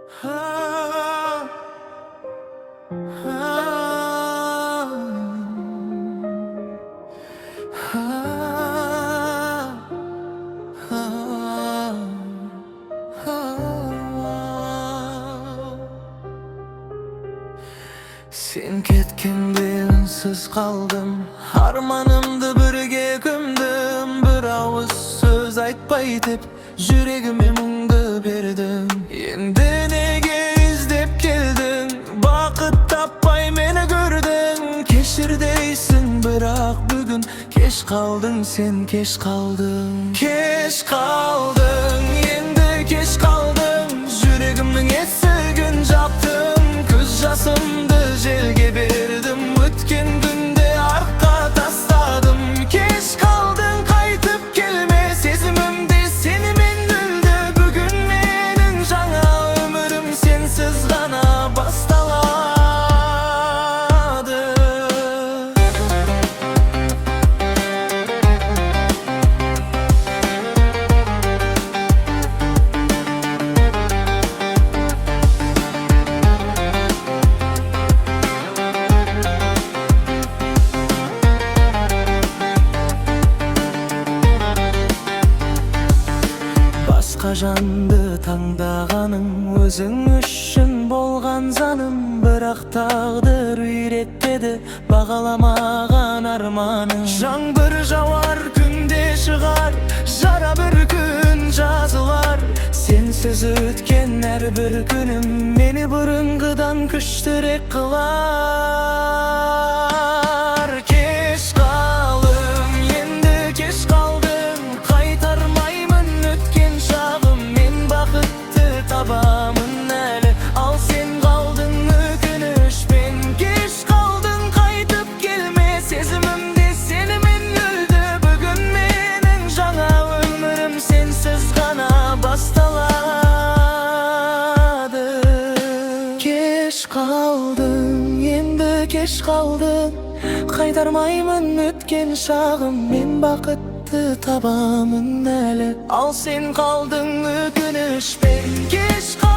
Ha, ha, ha, ha, ha. Sen ketgende unsiz kaldım, harmanımdı birge gömdüm. Bir ağız söz aytpaytip yüregime muңды berdim. Endi nege izlep keldin, bakıt tapmay meni gördün. Keşir deysin birak bugün keş kaldın, sen keş kaldın. Keş kaldın, endi keş kaldın. Yüregimning essigin japtın, köz jasımdı jelge berdim. Ötken günde arka tasladım. Keş kaldın, kaytıp kelme sezimimde seni menülde. Bugün menin жаңа ömürüm sensiz gana bastaladı. Başka jandı tаңдағаның өзің үшін болған заным. Бірақ тағдыр үйретпеді бағаламаған арманың. Жаңбыр жауар, күнде шығар, жара бір күн жазылар. Сенсіз өткен әрбір күнім мені бұрынғыдан күштірек қылар. Кеш қалдым, енді кеш қалдым, қайтармаймын өткен шағым. Мен бақытты табамын әлі, ал сен қалдың өкінішпен. Кеш қалдың, қайтып келме сезімімде сенімен өлді. Бүгін менің жаңа өмірім сенсіз ғана басталады. Кеш қалдың, енді кеш қалдың, қайтармаймын өткен шағым. Мен бақытты табамын әлі, ал сен қалдың өкінішпен. Кеш қалдың.